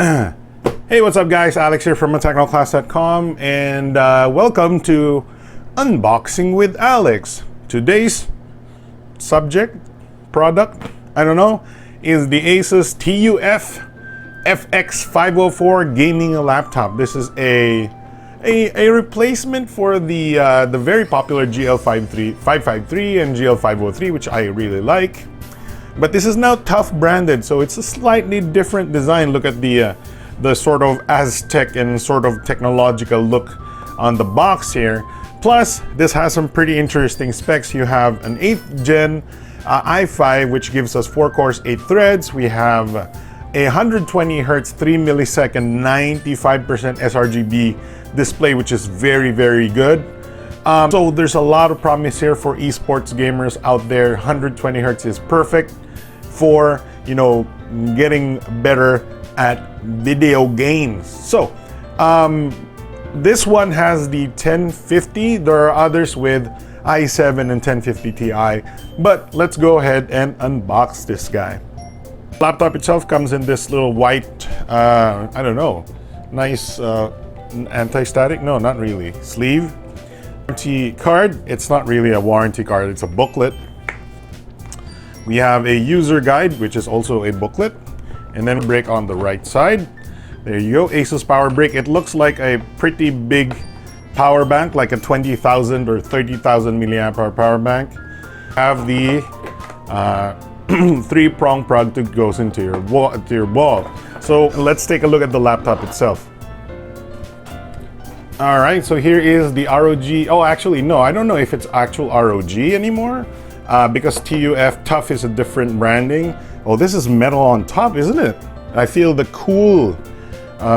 Hey, what's up guys? Alex here from technoclass.com and welcome to Unboxing with Alex. Today's subject, product, I don't know, is the Asus TUF FX504 gaming laptop. This is a replacement for the very popular GL553 and GL503, which I really like. But this is now TUF branded, so it's a slightly different design. Look at the sort of Aztec and sort of technological look on the box here. Plus, this has some pretty interesting specs. You have an 8th gen i5, which gives us 4 cores, 8 threads. We have a 120 Hz, 3 millisecond, 95% sRGB display, which is very, very good. So there's a lot of promise here for esports gamers out there. 120 Hz is perfect for, you know, getting better at video games. So this one has the 1050. There are others with i7 and 1050 Ti, but let's go ahead and unbox this guy. Laptop itself comes in this little white, I don't know, nice anti-static, no, not really, sleeve. Warranty card. It's not really a warranty card, it's a booklet. We have a user guide, which is also a booklet, and then a brick on the right side. There you go, Asus power brick. It looks like a pretty big power bank, like a 20,000 or 30,000 milliamp hour power bank. Have the 3-prong plug that goes into your wall. So let's take a look at the laptop itself. All right, so here is the ROG. Oh, actually, no, I don't know if it's actual ROG anymore because TUF is a different branding. Oh, this is metal on top, isn't it? I feel the cool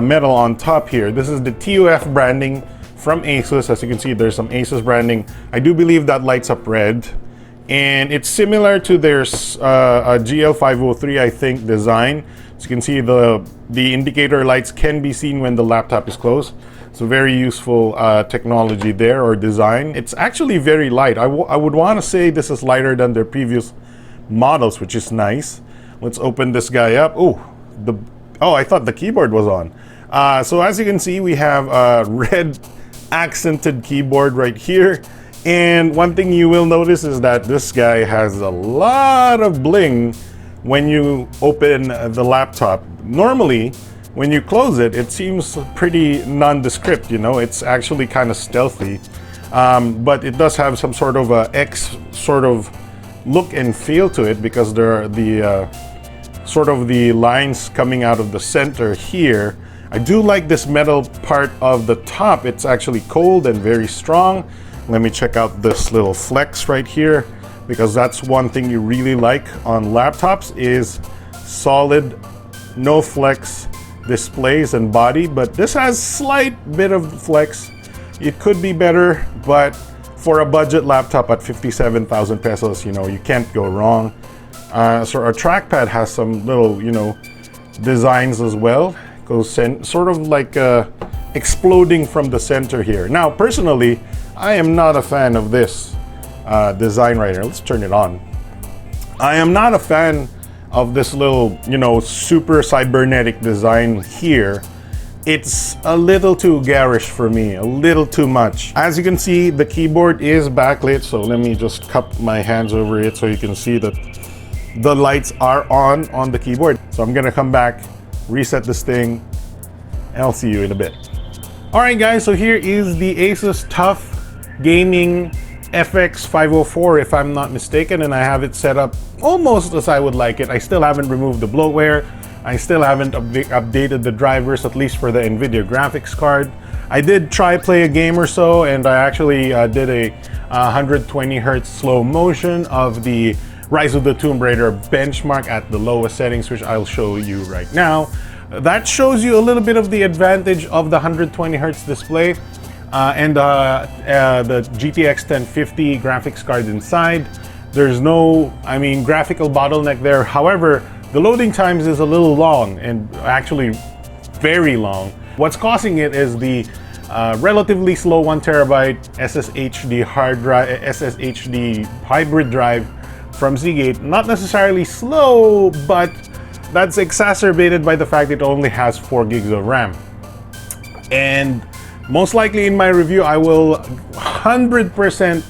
metal on top here. This is the TUF branding from Asus. As you can see, there's some Asus branding. I do believe that lights up red. And it's similar to their GL503, I think, design. As you can see, the indicator lights can be seen when the laptop is closed. So very useful technology there, or design. It's actually very light. I would want to say this is lighter than their previous models, which is nice. Let's open this guy up. Oh, I thought the keyboard was on. So as you can see, we have a red accented keyboard right here. And one thing you will notice is that this guy has a lot of bling when you open the laptop. Normally, when you close it, it seems pretty nondescript, you know, it's actually kind of stealthy. But it does have some sort of a X sort of look and feel to it, because there are the sort of the lines coming out of the center here. I do like this metal part of the top. It's actually cold and very strong. Let me check out this little flex right here, because that's one thing you really like on laptops is solid, no flex displays and body. But this has slight bit of flex. It could be better, but for a budget laptop at 57,000 pesos, you know, you can't go wrong. So our trackpad has some little, you know, designs as well. Goes sort of like exploding from the center here. Now, personally, I am not a fan of this design right here. Let's turn it on. I am not a fan of this little, you know, super cybernetic design here. It's a little too garish for me, a little too much. As you can see, the keyboard is backlit, so let me just cup my hands over it so you can see that the lights are on the keyboard. So I'm gonna come back, reset this thing, and I'll see you in a bit. All right, guys, so here is the Asus TUF Gaming FX504, if I'm not mistaken, and I have it set up almost as I would like it. I still haven't removed the bloatware. I still haven't updated the drivers, at least for the NVIDIA graphics card. I did try play a game or so, and I actually did a 120 Hz slow motion of the Rise of the Tomb Raider benchmark at the lowest settings, which I'll show you right now. That shows you a little bit of the advantage of the 120 Hz display and the GTX 1050 graphics card inside. There's no, I mean, graphical bottleneck there. However, the loading times is a little long, and actually very long. What's causing it is the relatively slow 1 terabyte SSHD hard drive, SSHD hybrid drive from Seagate. Not necessarily slow, but that's exacerbated by the fact it only has 4 gigs of RAM. And most likely in my review, I will 100%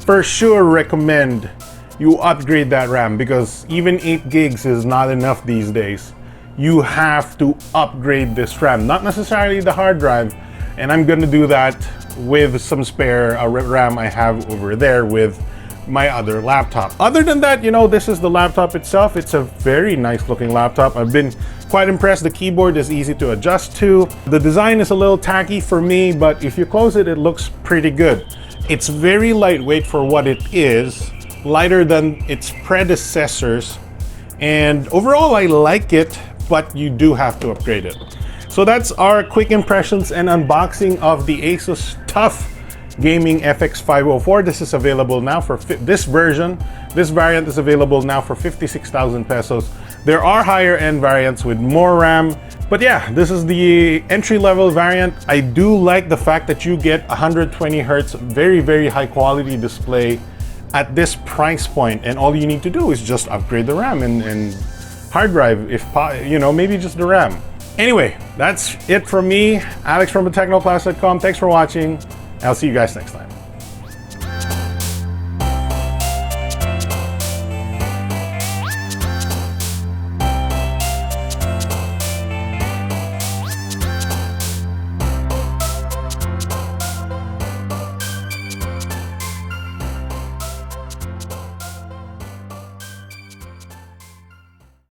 for sure recommend you upgrade that RAM, because even 8 gigs is not enough these days. You have to upgrade this RAM, not necessarily the hard drive. And I'm gonna do that with some spare RAM I have over there with my other laptop. Other than that, you know, this is the laptop itself. It's a very nice looking laptop. I've been quite impressed. The keyboard is easy to adjust to. The design is a little tacky for me, but if you close it, it looks pretty good. It's very lightweight for what it is, lighter than its predecessors. And overall, I like it, but you do have to upgrade it. So that's our quick impressions and unboxing of the Asus TUF Gaming FX504. This is available now for this variant is available now for 56,000 pesos. There are higher end variants with more RAM, but yeah, this is the entry-level variant. I do like the fact that you get 120 Hertz, very high quality display at this price point, and all you need to do is just upgrade the RAM and hard drive, if you know, maybe just the RAM. Anyway, that's it from me, Alex from thetechnoclass.com. Thanks for watching. I'll see you guys next time.